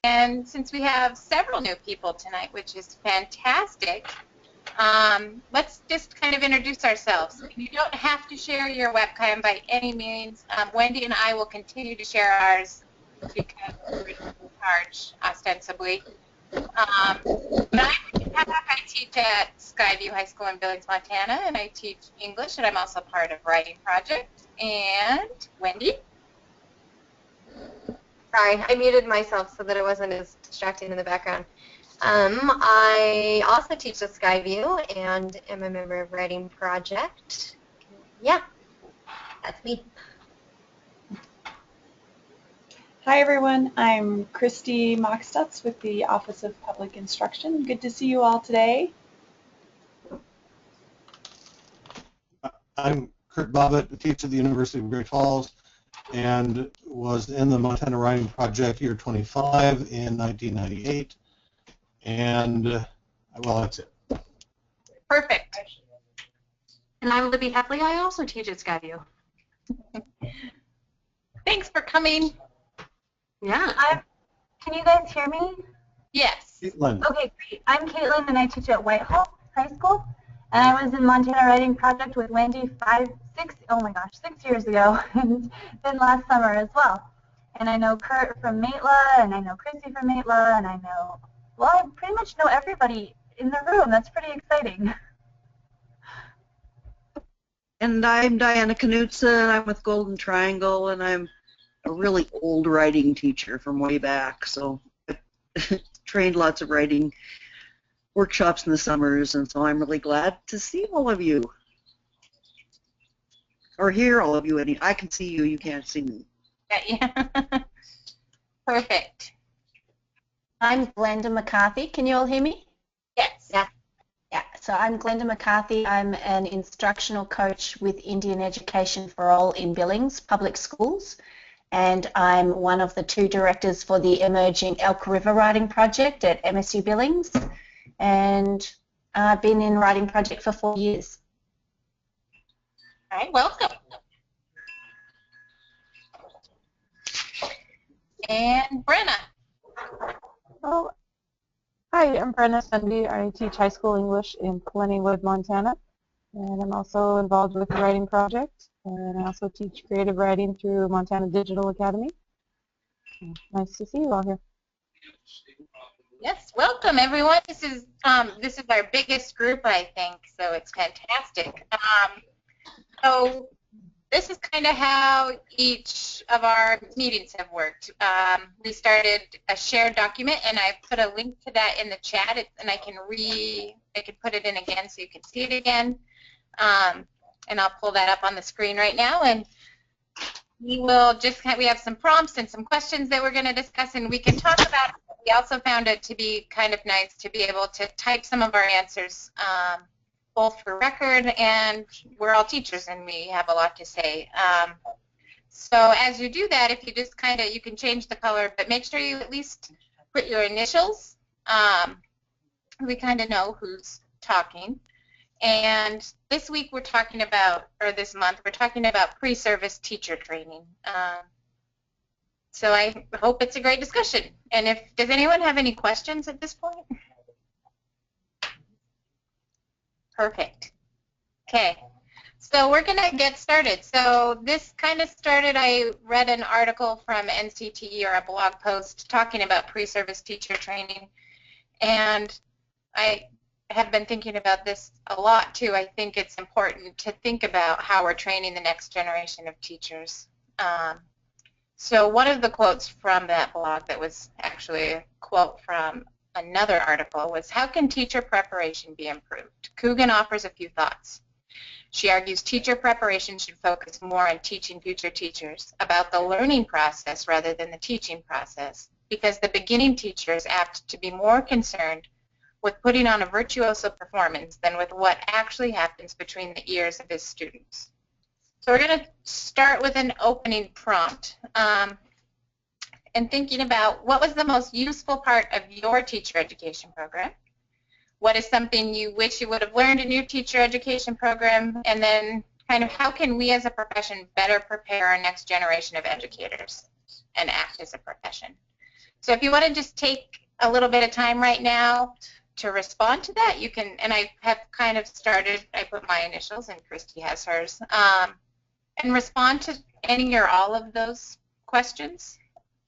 And since we have several new people tonight, which is fantastic, let's just kind of introduce ourselves. You don't have to share your webcam by any means. Wendy and I will continue to share ours because we're in charge, ostensibly. But I teach at Skyview High School in Billings, Montana, and I teach English, and I'm also part of Writing Project. And Wendy? Sorry, I muted myself so that it wasn't as distracting in the background. I also teach at Skyview and am a member of Writing Project. Yeah, that's me. Hi everyone, I'm Christy Mock-Stutz with the Office of Public Instruction. Good to see you all today. I'm Kurt Bobbitt, a teacher at the University of Great Falls, and was in the Montana Writing Project year 25 in 1998. And, well, that's it. Perfect. And I'm Libby Heffley. I also teach at Skyview. Thanks for coming. Yeah. Can you guys hear me? Yes. Caitlin. Okay, great. I'm Caitlin, and I teach at Whitehall High School. And I was in Montana Writing Project with Wendy 6 years ago, and then last summer as well. And I know Kurt from Maitla, and I know Christy from Maitla, and I pretty much know everybody in the room. That's pretty exciting. And I'm Diana Knutson. I'm with Golden Triangle, and I'm a really old writing teacher from way back, so I trained lots of writing workshops in the summers, and so I'm really glad to see all of you. Or hear all of you. I can see you, you can't see me. Yeah. Perfect. I'm Glenda McCarthy. Can you all hear me? Yes. Yeah, so I'm Glenda McCarthy. I'm an instructional coach with Indian Education for All in Billings Public Schools, and I'm one of the 2 directors for the emerging Elk River Writing Project at MSU Billings, and I've been in Writing Project for 4 years. All right, welcome. And Brenna. Oh, hi, I'm Brenna Sunday. I teach high school English in Plentywood, Montana, and I'm also involved with the Writing Project, and I also teach creative writing through Montana Digital Academy. Nice to see you all here. Yes, welcome everyone. This is our biggest group, I think, so it's fantastic. So this is kind of how each of our meetings have worked. We started a shared document, and I put a link to that in the chat, and I can put it in again so you can see it again. And I'll pull that up on the screen right now, and we have some prompts and some questions that we're going to discuss, and we can talk about it. We also found it to be kind of nice to be able to type some of our answers, both for record, and we're all teachers and we have a lot to say. So as you do that, if you just you can change the color, but make sure you at least put your initials. We kind of know who's talking. And this week we're talking about, or this month, we're talking about pre-service teacher training. So I hope it's a great discussion. And does anyone have any questions at this point? Perfect. Okay, so we're going to get started. So this kind of started, I read an article from NCTE, or a blog post, talking about pre-service teacher training. And I have been thinking about this a lot too. I think it's important to think about how we're training the next generation of teachers. So one of the quotes from that blog that was actually a quote from another article was, "How can teacher preparation be improved?" Coogan offers a few thoughts. She argues teacher preparation should focus more on teaching future teachers about the learning process rather than the teaching process, because the beginning teacher is apt to be more concerned with putting on a virtuoso performance than with what actually happens between the ears of his students. So we're going to start with an opening prompt and thinking about what was the most useful part of your teacher education program. What is something you wish you would have learned in your teacher education program? And then kind of how can we as a profession better prepare our next generation of educators and act as a profession? So if you want to just take a little bit of time right now to respond to that, you can, and I have kind of started, I put my initials and Christy has hers, and respond to any or all of those questions,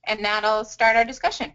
and that'll start our discussion.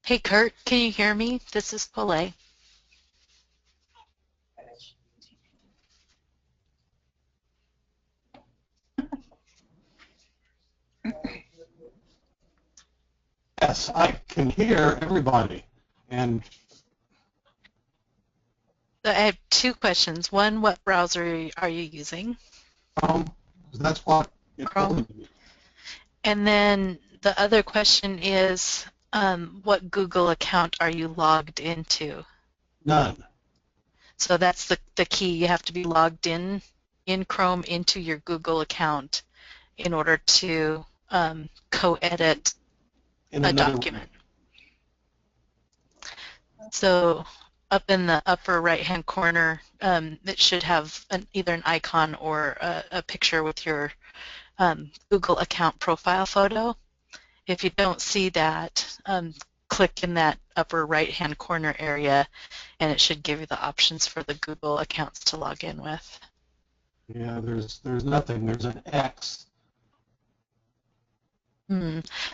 Hey Kurt, can you hear me? This is Paulette. Yes, I can hear everybody. And So I have two questions. One, what browser are you using? that's what it Chrome. told me. And then the other question is, what Google account are you logged into? None. So that's the key. You have to be logged in Chrome into your Google account in order to co-edit a document. So up in the upper right-hand corner, it should have either an icon or a picture with your Google account profile photo. If you don't see that, click in that upper right-hand corner area, and it should give you the options for the Google accounts to log in with. Yeah, there's nothing. There's an X.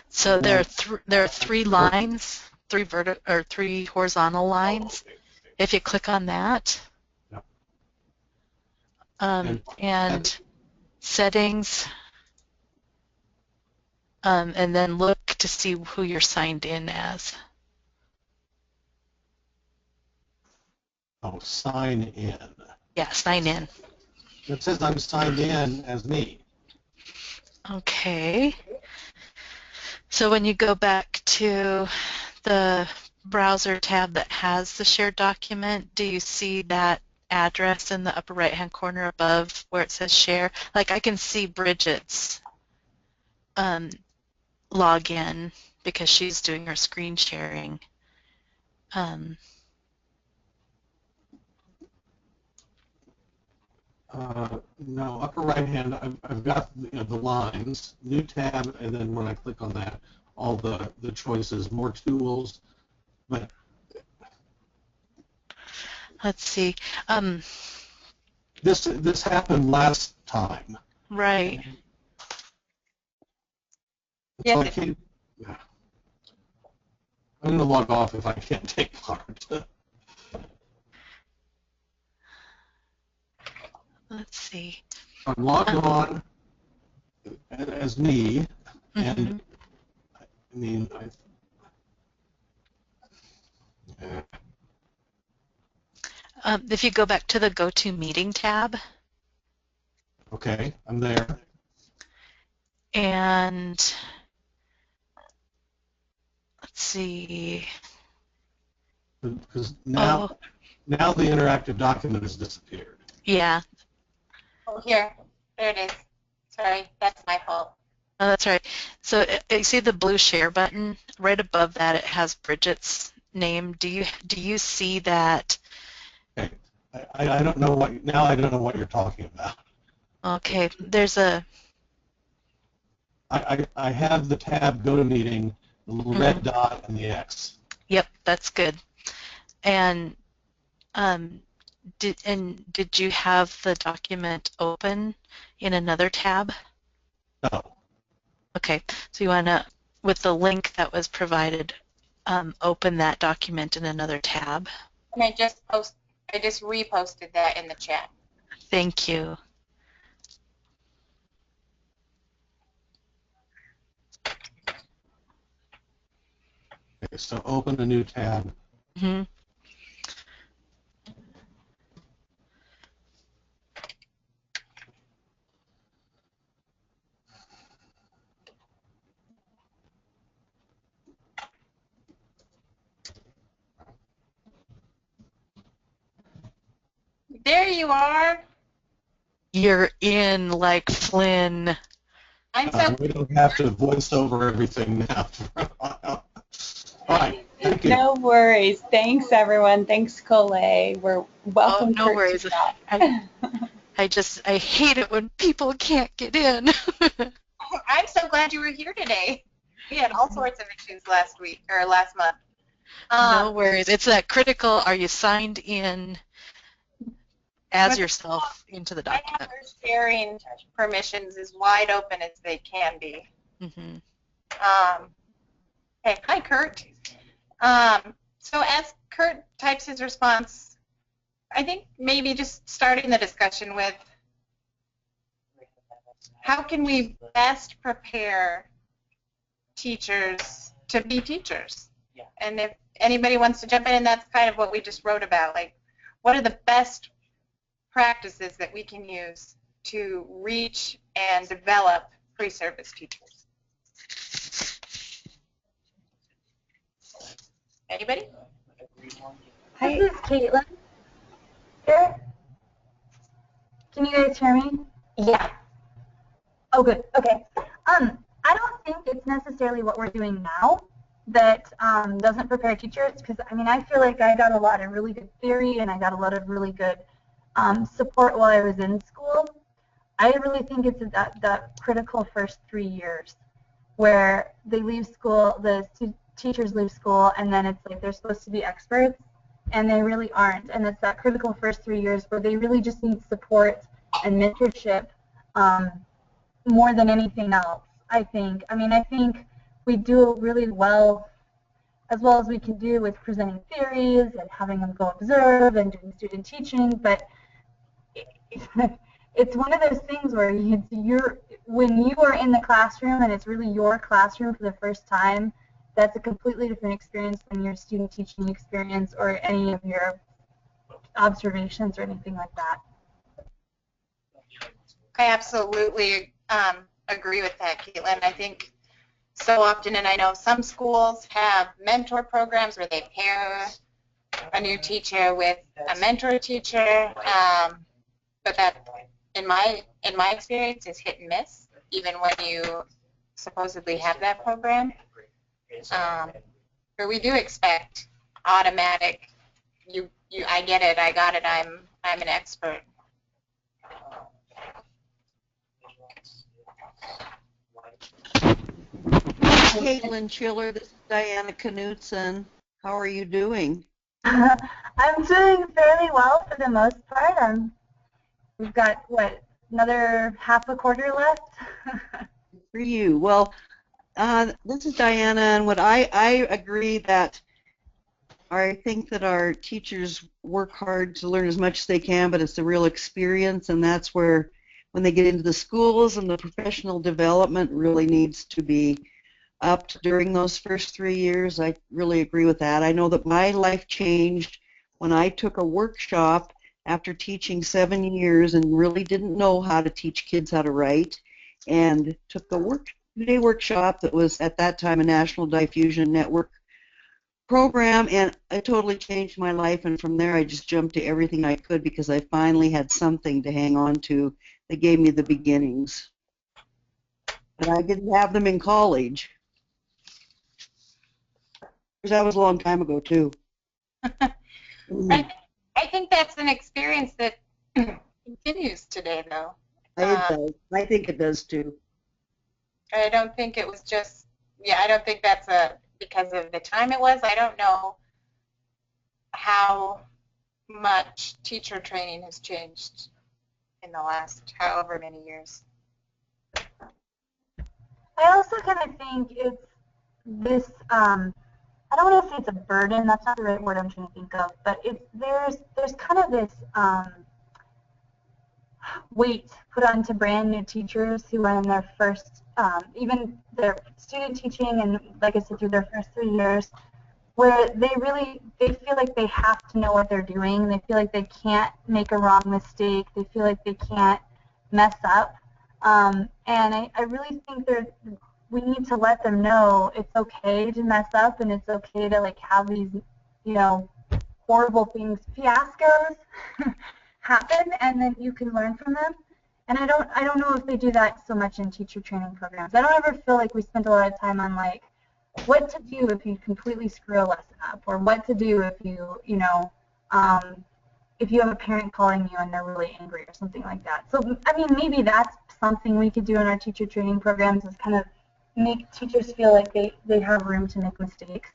So there are three lines, three horizontal lines. If you click on that, and settings, and then look to see who you're signed in as. Oh, sign in. Yeah, sign in. It says I'm signed in as me. Okay. So when you go back to the browser tab that has the shared document, do you see that address in the upper right-hand corner above where it says share. Like I can see Bridget's login because she's doing her screen sharing. No, upper right hand, I've got the lines, new tab, and then when I click on that, all the choices, more tools. But Let's see. this happened last time. Right. So I can't. I'm going to log off if I can't take part. Let's see. I'm logged on as me, and I mean, if you go back to the Go To Meeting tab. Okay, I'm there. And let's see. Because now the interactive document has disappeared. Yeah. Oh, here. There it is. Sorry, that's my fault. Oh, that's right. So you see the blue share button? Right above that it has Bridget's name. Do you see that? Okay. I don't know I don't know what you're talking about. Okay, there's a... I have the tab Go to Meeting, the little red dot, and the X. Yep, that's good. And did you have the document open in another tab? No. Okay, so you want to, with the link that was provided, open that document in another tab. And I just reposted that in the chat. Thank you. Okay, so open a new tab. There you are. You're in like Flynn. We don't have to voice over everything now. All right, thank you. No worries. Thanks, everyone. Thanks, Colette. We're welcome. No worries. I hate it when people can't get in. I'm so glad you were here today. We had all sorts of issues last month. No worries. It's that critical. Are you signed in as yourself into the document? I have her sharing permissions as wide open as they can be. Okay, hi, Kurt. So as Kurt types his response, I think maybe just starting the discussion with how can we best prepare teachers to be teachers? Yeah. And if anybody wants to jump in, and that's kind of what we just wrote about, like what are the best practices that we can use to reach and develop pre-service teachers? Anybody? Hi. This is Caitlin. Here. Can you guys hear me? Yeah. Oh, good. Okay. I don't think it's necessarily what we're doing now that doesn't prepare teachers, because I mean I feel like I got a lot of really good theory and I got a lot of really good support while I was in school. I really think it's that critical first 3 years where they leave school, the teachers leave school, and then it's like they're supposed to be experts, and they really aren't. And it's that critical first 3 years where they really just need support and mentorship more than anything else, I think. I mean, I think we do really well as we can do with presenting theories and having them go observe and doing student teaching, but it's one of those things where when you are in the classroom and it's really your classroom for the first time, that's a completely different experience than your student teaching experience or any of your observations or anything like that. I absolutely agree with that, Caitlin. I think so often, and I know some schools have mentor programs where they pair a new teacher with a mentor teacher, but that, in my experience, is hit and miss, even when you supposedly have that program. But we do expect automatic. I get it. I got it. I'm an expert. Caitlin Chiller, this is Diana Knutson. How are you doing? I'm doing fairly well for the most part. We've got, what, another half a quarter left? For you. Well, this is Diana, and what I agree that I think that our teachers work hard to learn as much as they can, but it's a real experience, and that's where when they get into the schools and the professional development really needs to be upped during those first 3 years. I really agree with that. I know that my life changed when I took a workshop after teaching 7 years and really didn't know how to teach kids how to write, and took the two-day workshop that was at that time a National Diffusion Network program, and it totally changed my life, and from there I just jumped to everything I could because I finally had something to hang on to that gave me the beginnings. But I didn't have them in college. That was a long time ago, too. I think that's an experience that continues today, though. It does. I think it does, too. I don't think it was just, I don't think that's because of the time it was. I don't know how much teacher training has changed in the last however many years. I also kind of think it's this, I don't want to say it's a burden, that's not the right word I'm trying to think of, but there's kind of this weight put onto brand new teachers who are in their first, even their student teaching and, like I said, through their first 3 years, where they feel like they have to know what they're doing. They feel like they can't make a wrong mistake. They feel like they can't mess up. And I really think we need to let them know it's okay to mess up, and it's okay to like have these, horrible things, fiascos happen, and then you can learn from them. And I don't know if they do that so much in teacher training programs. I don't ever feel like we spend a lot of time on like what to do if you completely screw a lesson up, or what to do if if you have a parent calling you and they're really angry or something like that. So I mean, maybe that's something we could do in our teacher training programs, is kind of make teachers feel like they have room to make mistakes.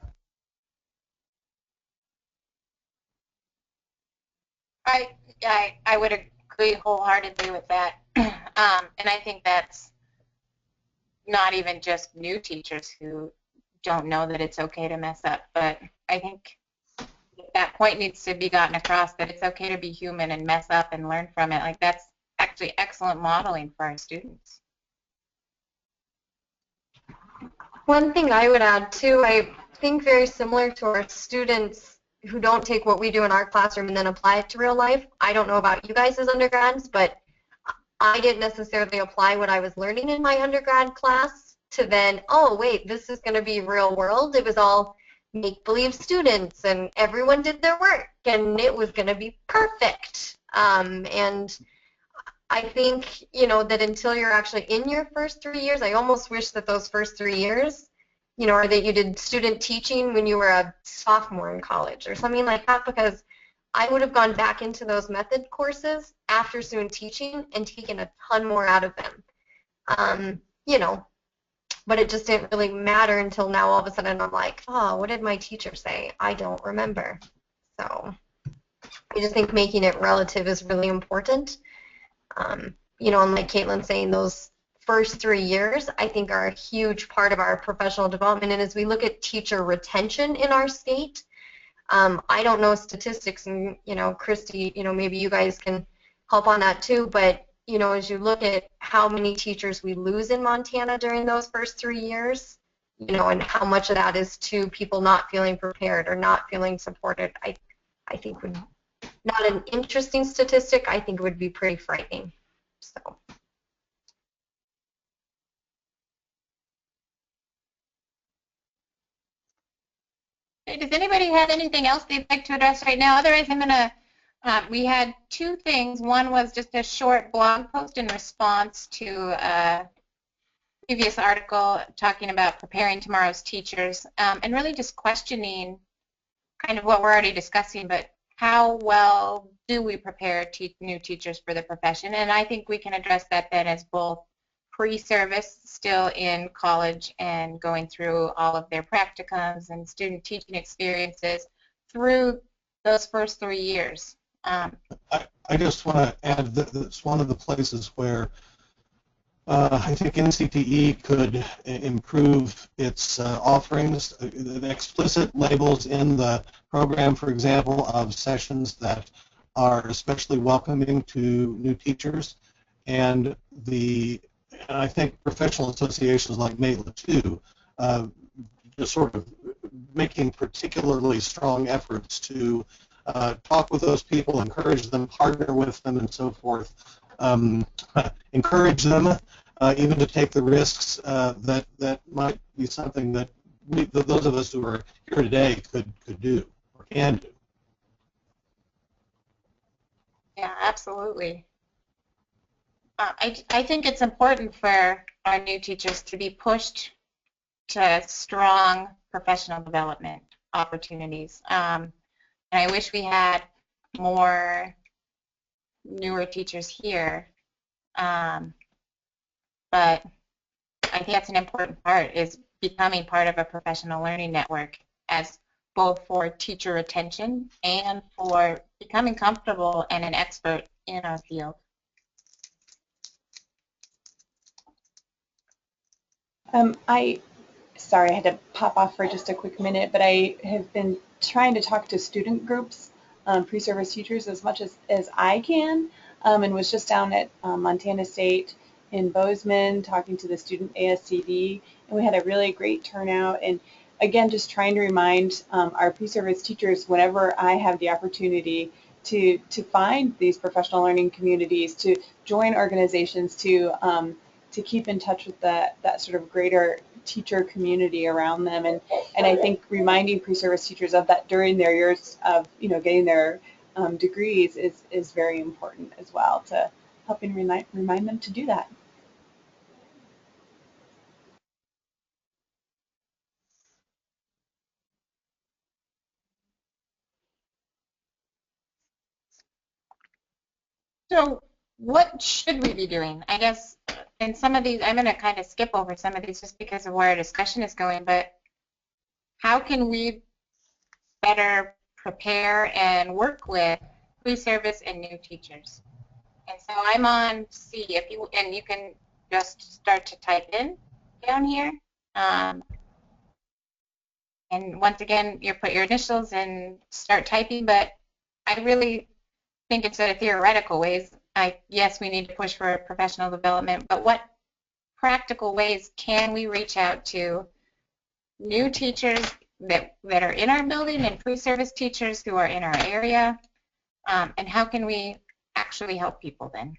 I would agree wholeheartedly with that. And I think that's not even just new teachers who don't know that it's okay to mess up, but I think that point needs to be gotten across, that it's okay to be human and mess up and learn from it. Like, that's actually excellent modeling for our students. One thing I would add too, I think very similar to our students who don't take what we do in our classroom and then apply it to real life. I don't know about you guys as undergrads, but I didn't necessarily apply what I was learning in my undergrad class to then, oh wait, this is going to be real world. It was all make-believe students and everyone did their work and it was going to be perfect. And I think, that until you're actually in your first 3 years, I almost wish that those first 3 years, or that you did student teaching when you were a sophomore in college or something like that, because I would have gone back into those method courses after student teaching and taken a ton more out of them. But it just didn't really matter until now all of a sudden I'm like, oh, what did my teacher say? I don't remember. So I just think making it relative is really important. And like Caitlin saying, those first 3 years I think are a huge part of our professional development. And as we look at teacher retention in our state, I don't know statistics, and Christy, maybe you guys can help on that too, but as you look at how many teachers we lose in Montana during those first 3 years, and how much of that is to people not feeling prepared or not feeling supported, I think would not an interesting statistic. I think it would be pretty frightening. So. Okay, does anybody have anything else they'd like to address right now? Otherwise, I'm going to, we had two things. One was just a short blog post in response to a previous article talking about preparing tomorrow's teachers, and really just questioning kind of what we're already discussing, but how well do we prepare new teachers for the profession? And I think we can address that then as both pre-service, still in college and going through all of their practicums and student teaching experiences through those first 3 years. I just want to add that it's one of the places where I think NCTE could improve its offerings. The explicit labels in the program, for example, of sessions that are especially welcoming to new teachers, and I think professional associations like MELA too, just sort of making particularly strong efforts to talk with those people, encourage them, partner with them, and so forth. Encourage them even to take the risks that might be something that those of us who are here today could do or can do. Yeah, absolutely. I think it's important for our new teachers to be pushed to strong professional development opportunities. And I wish we had more newer teachers here. But I think that's an important part, is becoming part of a professional learning network, as both for teacher retention and for becoming comfortable and an expert in our field. Sorry, I had to pop off for just a quick minute, but I have been trying to talk to student groups, pre-service teachers, as much as I can, and was just down at Montana State in Bozeman talking to the student ASCD, and we had a really great turnout. And again, just trying to remind our pre-service teachers, whenever I have the opportunity to find these professional learning communities, to join organizations, to keep in touch with that sort of greater teacher community around them, and I think reminding pre-service teachers of that during their years of getting their degrees is very important as well, to helping remind them to do that. So what should we be doing? I guess in some of these, I'm going to kind of skip over some of these just because of where our discussion is going, but how can we better prepare and work with pre-service and new teachers? And so I'm on C, and you can just start to type in down here. And once again, you put your initials and start typing, but I really think instead of theoretical ways, yes, we need to push for professional development, but what practical ways can we reach out to new teachers that are in our building and pre-service teachers who are in our area, and how can we actually help people then?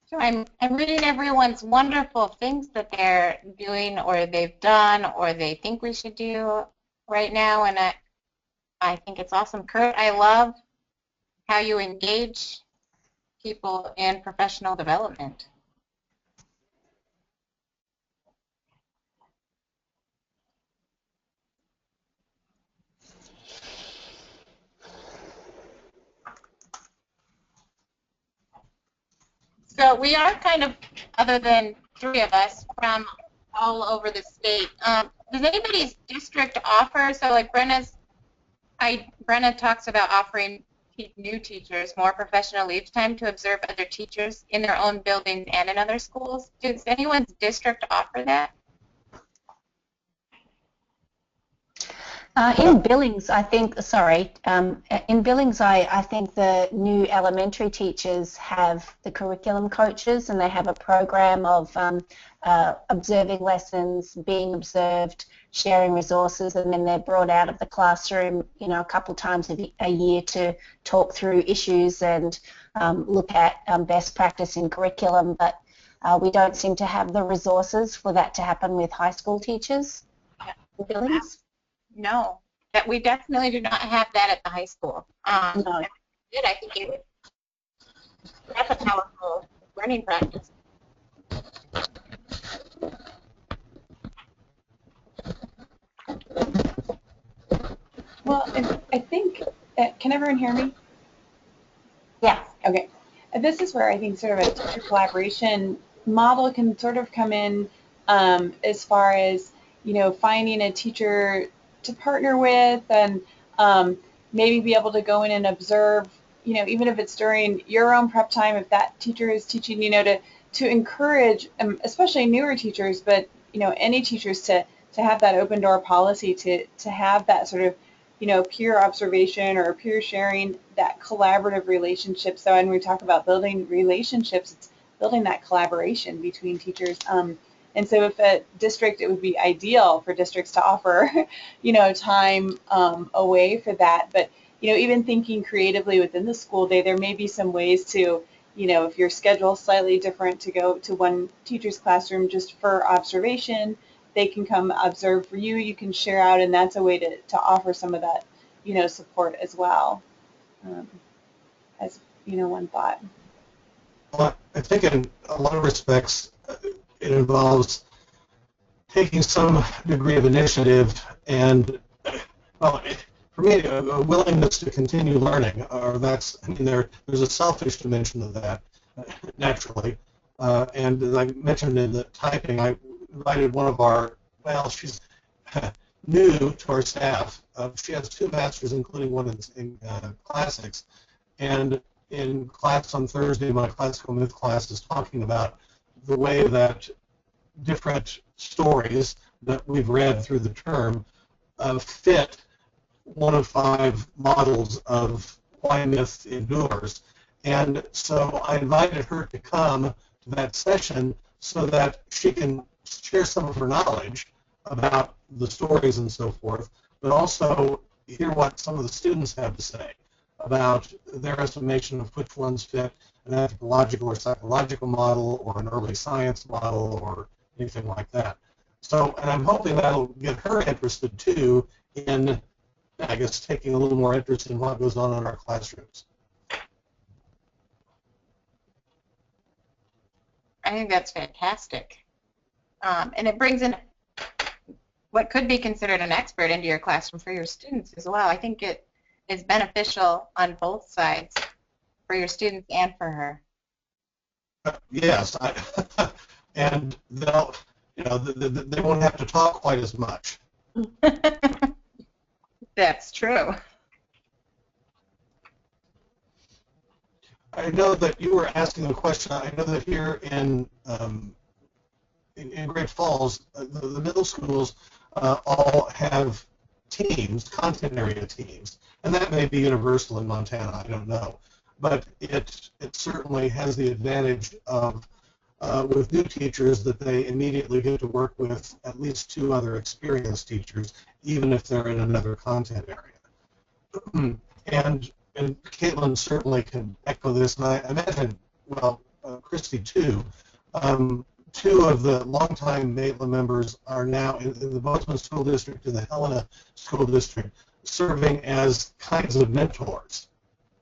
So I'm reading everyone's wonderful things that they're doing or they've done or they think we should do right now, and I think it's awesome. Kurt, I love how you engage people in professional development. So we are kind of, other than 3 of us, from all over the state. Does anybody's district offer, so like Brenna talks about offering new teachers more professional leave time to observe other teachers in their own buildings and in other schools. Does anyone's district offer that? In Billings, I think, in Billings, I think the new elementary teachers have the curriculum coaches, and they have a program of observing lessons, being observed, sharing resources, and then they're brought out of the classroom, a couple times a year to talk through issues and look at best practice in curriculum. But we don't seem to have the resources for that to happen with high school teachers in Billings. No, that we definitely do not have that at the high school. No. If we did, I think that's a powerful learning practice. Well, I think, can everyone hear me? Yeah. Okay. This is where I think sort of a teacher collaboration model can sort of come in as far as, finding a teacher to partner with and maybe be able to go in and observe, even if it's during your own prep time, if that teacher is teaching, to encourage, especially newer teachers, but, any teachers to have that open door policy, to have that sort of, peer observation or peer sharing, that collaborative relationship. So when we talk about building relationships, it's building that collaboration between teachers. And so if a district, it would be ideal for districts to offer, time away for that. But, even thinking creatively within the school day, there may be some ways to, if your schedule is slightly different, to go to one teacher's classroom just for observation. They can come observe for you. You can share out, and that's a way to offer some of that, support as well. As, one thought. Well, I think in a lot of respects, it involves taking some degree of initiative and, well, for me, a willingness to continue learning. Or there's a selfish dimension of that, naturally. And as I mentioned in the typing, I invited one of our, she's new to our staff. She has 2 masters, including one in classics. And in class on Thursday, my classical myth class is talking about the way that different stories that we've read through the term fit one of 5 models of why myth endures. And so I invited her to come to that session so that she can share some of her knowledge about the stories and so forth, but also hear what some of the students have to say about their estimation of which ones fit an anthropological or psychological model or an early science model or anything like that. So, and I'm hoping that'll get her interested too in, I guess, taking a little more interest in what goes on in our classrooms. I think that's fantastic. And it brings in what could be considered an expert into your classroom for your students as well. I think it is beneficial on both sides, for your students and for her. Yes, and they'll, they won't have to talk quite as much. That's true. I know that you were asking a question. I know that here in Great Falls, the middle schools all have teams, content area teams, and that may be universal in Montana. I don't know, but it certainly has the advantage of with new teachers that they immediately get to work with at least 2 other experienced teachers, even if they're in another content area. And Caitlin certainly can echo this, and I imagine, well, Christy too. Two of the longtime Maitland members are now in the Bozeman School District and the Helena School District, serving as kinds of mentors.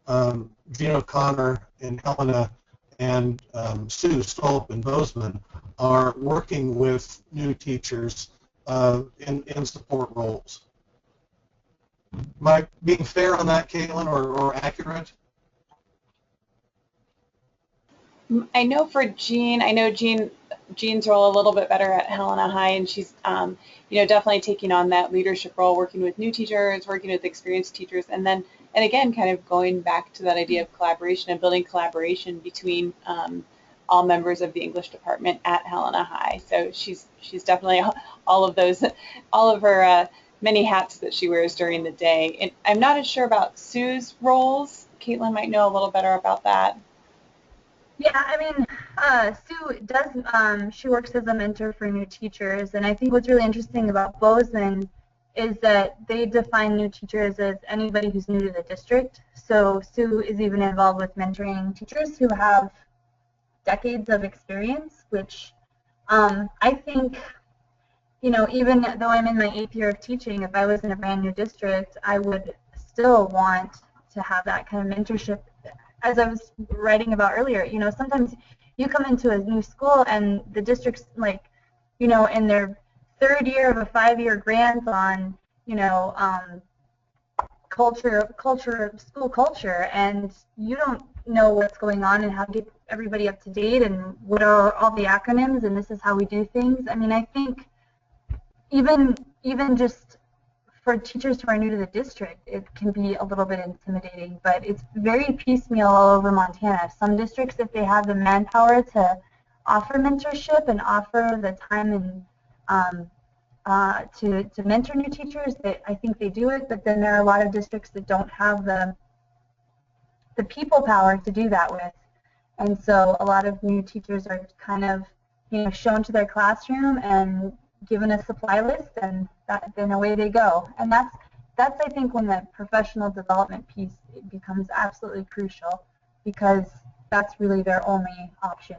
Gene O'Connor in Helena and Sue Stolp in Bozeman are working with new teachers in support roles. Am I being fair on that, Caitlin, or accurate? I know for Jean, Jean's role a little bit better at Helena High, and she's, definitely taking on that leadership role, working with new teachers, working with experienced teachers, and again, kind of going back to that idea of collaboration and building collaboration between all members of the English department at Helena High. So she's definitely all of her many hats that she wears during the day. And I'm not as sure about Sue's roles. Caitlin might know a little better about that. Yeah, I mean, Sue does, she works as a mentor for new teachers, and I think what's really interesting about Bozeman is that they define new teachers as anybody who's new to the district. So Sue is even involved with mentoring teachers who have decades of experience, which I think, even though I'm in my 8th year of teaching, if I was in a brand new district, I would still want to have that kind of mentorship. As I was writing about earlier, sometimes you come into a new school and the district's in their 3rd year of a 5-year grant on, school culture, and you don't know what's going on and how to get everybody up to date and what are all the acronyms and this is how we do things. I mean, I think even just for teachers who are new to the district, it can be a little bit intimidating, but it's very piecemeal all over Montana. Some districts, if they have the manpower to offer mentorship and offer the time and to mentor new teachers, I think they do it, but then there are a lot of districts that don't have the people power to do that with. And so a lot of new teachers are kind of, shown to their classroom and given a supply list, and then away they go. And that's I think when the professional development piece becomes absolutely crucial, because that's really their only option.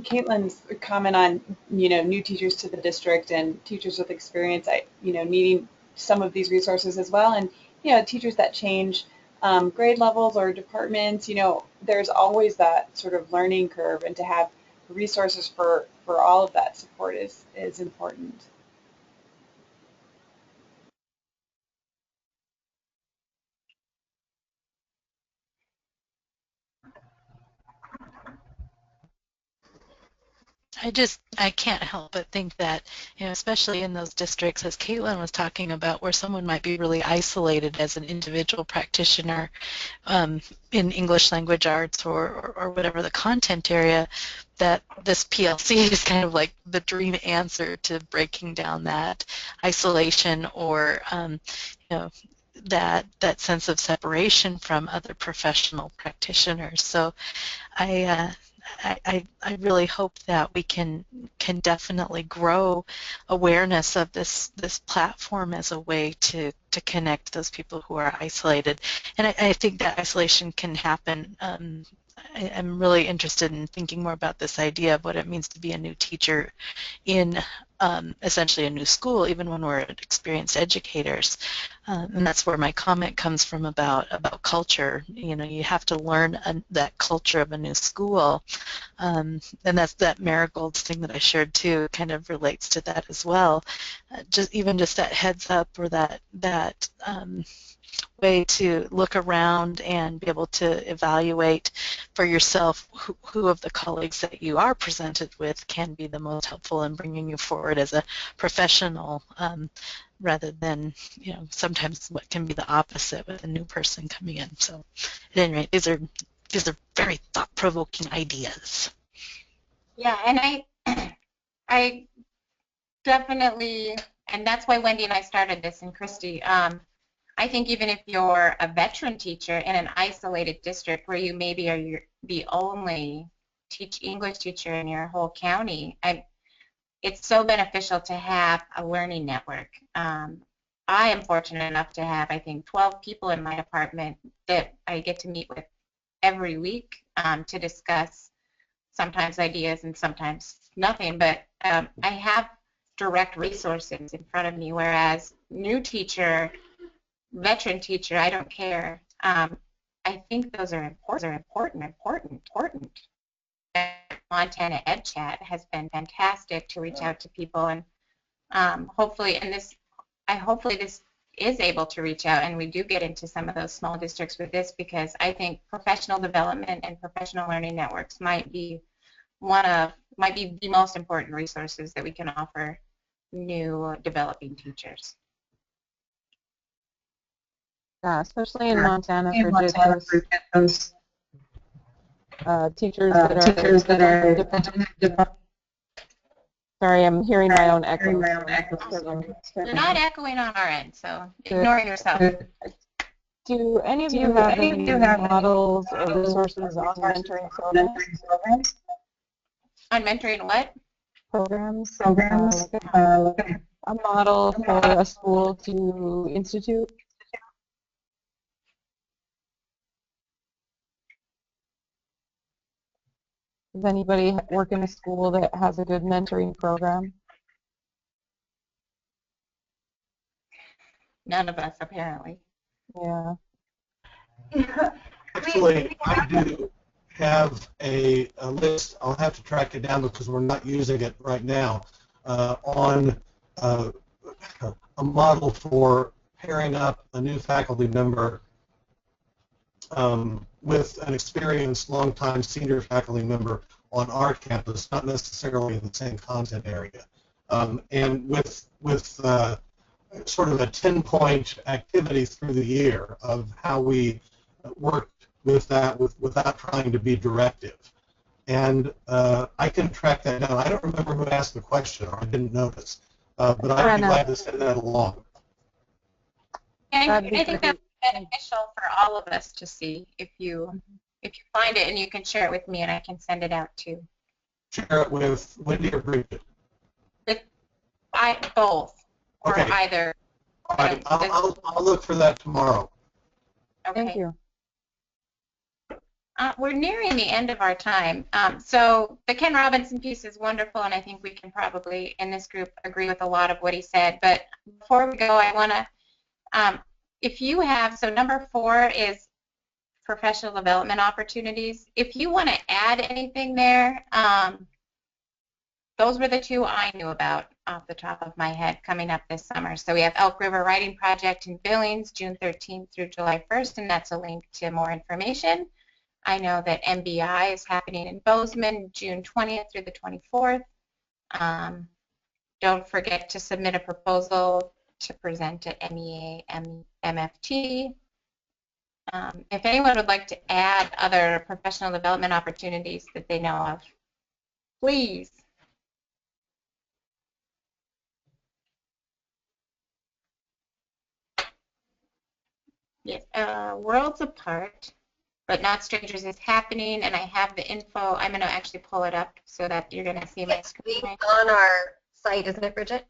Caitlin's comment on, new teachers to the district and teachers with experience, needing some of these resources as well, and, teachers that change grade levels or departments, there's always that sort of learning curve, and to have resources for all of that support is important. I can't help but think that, especially in those districts, as Caitlin was talking about, where someone might be really isolated as an individual practitioner in English language arts or whatever the content area, that this PLC is kind of like the dream answer to breaking down that isolation or, that sense of separation from other professional practitioners. So I really hope that we can definitely grow awareness of this platform as a way to connect those people who are isolated. And I think that isolation can happen. I'm really interested in thinking more about this idea of what it means to be a new teacher in essentially a new school, even when we're experienced educators. And that's where my comment comes from about culture. You have to learn that culture of a new school. And that's that marigolds thing that I shared too, kind of relates to that as well. Just that heads up, or that way to look around and be able to evaluate for yourself who of the colleagues that you are presented with can be the most helpful in bringing you forward as a professional, rather than, sometimes what can be the opposite with a new person coming in. So at any rate, these are very thought-provoking ideas. Yeah, and I definitely, and that's why Wendy and I started this, and Christy, I think even if you're a veteran teacher in an isolated district where you maybe are the only English teacher in your whole county, it's so beneficial to have a learning network. I am fortunate enough to have, I think, 12 people in my department that I get to meet with every week to discuss sometimes ideas and sometimes nothing. But I have direct resources in front of me, whereas new teacher, veteran teacher, I don't care. I think those are important. Montana Ed Chat has been fantastic to reach out to people, and hopefully this is able to reach out, and we do get into some of those small districts with this, because I think professional development and professional learning networks might be the most important resources that we can offer new developing teachers. Yeah, especially in Montana, for those teachers that are. Sorry, I'm hearing my own echo. You're not echoing on our end, so ignore yourself. Do any of you have any models or resources on mentoring programs? On mentoring what? Programs. Like a model for a school to institute. Does anybody work in a school that has a good mentoring program? None of us, apparently. Yeah. Actually, I do have a list. I'll have to track it down because we're not using it right now, on a model for pairing up a new faculty member with an experienced, long-time senior faculty member on our campus, not necessarily in the same content area, and with sort of a 10-point activity through the year of how we worked with that without trying to be directive. And I can track that down. I don't remember who asked the question, or I didn't notice, but I'd be glad to send that along. And I think that's beneficial for all of us to see if you find it, and you can share it with me, and I can send it out too. Share it with Wendy or Bridget? Both. Okay. Or either. All right. I'll look for that tomorrow. Okay. Thank you. We're nearing the end of our time. So the Ken Robinson piece is wonderful, and I think we can probably, in this group, agree with a lot of what he said. But before we go, I want to, if you have, so number 4 is professional development opportunities. If you want to add anything there, those were the 2 I knew about off the top of my head coming up this summer. So we have Elk River Writing Project in Billings, June 13th through July 1st, and that's a link to more information. I know that MBI is happening in Bozeman, June 20th through the 24th. Don't forget to submit a proposal to present at MEA MFT. If anyone would like to add other professional development opportunities that they know of, please. Yes, Worlds Apart, but Not Strangers is happening, and I have the info. I'm going to actually pull it up so that you're going to see my screen. It's on our site, isn't it, Bridget?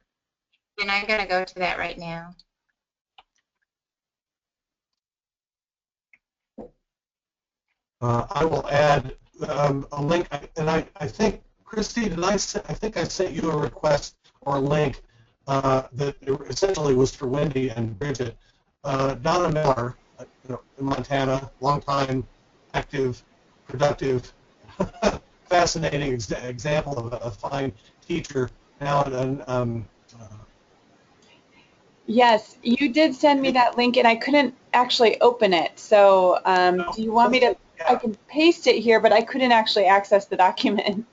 And I'm going to go to that right now. I will add a link, and I think, Christy, I think I sent you a request or a link that essentially was for Wendy and Bridget. Donna Miller, in Montana, longtime, active, productive, fascinating example of a fine teacher. Now, yes, you did send me that link, and I couldn't actually open it. So, do you want me to? I can paste it here, but I couldn't actually access the document.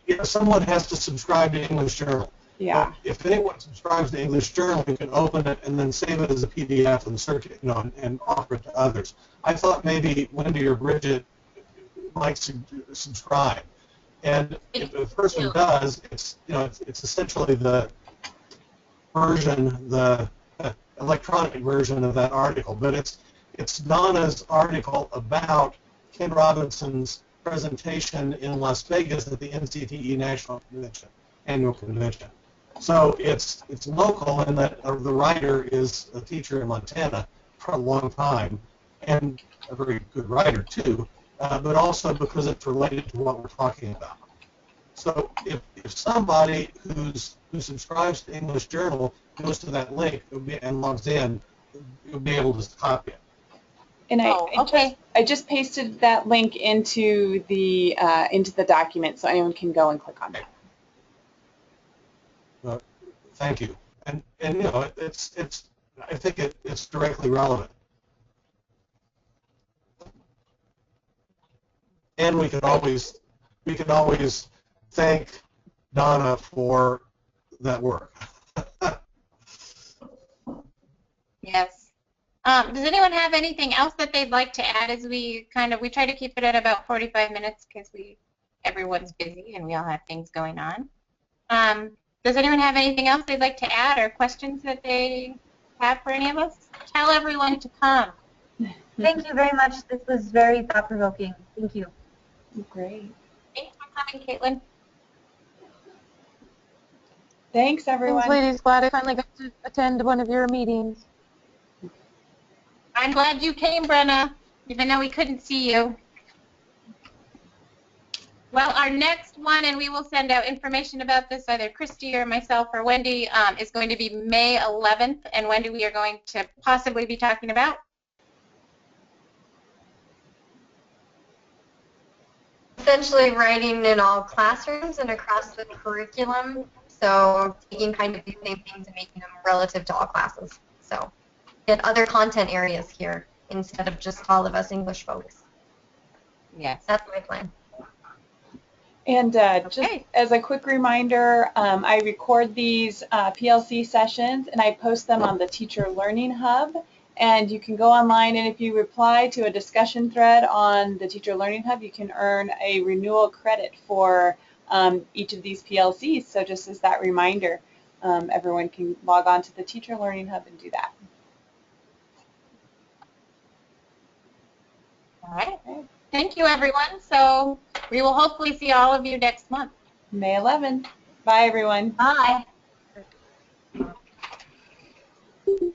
Yeah, someone has to subscribe to English Journal. Yeah. But if anyone subscribes to English Journal, you can open it and then save it as a PDF and search it, and offer it to others. I thought maybe Wendy or Bridget might subscribe, and if the person does, it's essentially the version, the electronic version of that article, but it's Donna's article about Ken Robinson's presentation in Las Vegas at the NCTE National Convention, Annual Convention. So it's local in that the writer is a teacher in Montana for a long time, and a very good writer too, but also because it's related to what we're talking about. So if somebody who subscribes to English Journal goes to that link and logs in, you'll be able to copy it. And okay. I just pasted that link into the document so anyone can go and click on it. Thank you. And you know, I think it's directly relevant. And we could always thank Donna for that work. Yes. Does anyone have anything else that they'd like to add as we try to keep it at about 45 minutes because everyone's busy and we all have things going on. Does anyone have anything else they'd like to add or questions that they have for any of us? Tell everyone to come. Thank you very much. This was very thought-provoking. Thank you. Great. Thanks for coming, Caitlin. Thanks, everyone. Thanks, ladies. Glad I finally got to attend one of your meetings. I'm glad you came, Brenna, even though we couldn't see you. Well, our next one, and we will send out information about this, either Christy or myself or Wendy, is going to be May 11th. And Wendy, we are going to possibly be talking about? Essentially writing in all classrooms and across the curriculum. So taking kind of these same things and making them relative to all classes. So get other content areas here instead of just all of us English folks. Yes. That's my plan. And just as a quick reminder, I record these PLC sessions and I post them on the Teacher Learning Hub. And you can go online, and if you reply to a discussion thread on the Teacher Learning Hub, you can earn a renewal credit for each of these PLCs. So just as that reminder, everyone can log on to the Teacher Learning Hub and do that. All right. Okay. Thank you, everyone. So we will hopefully see all of you next month. May 11th. Bye, everyone. Bye.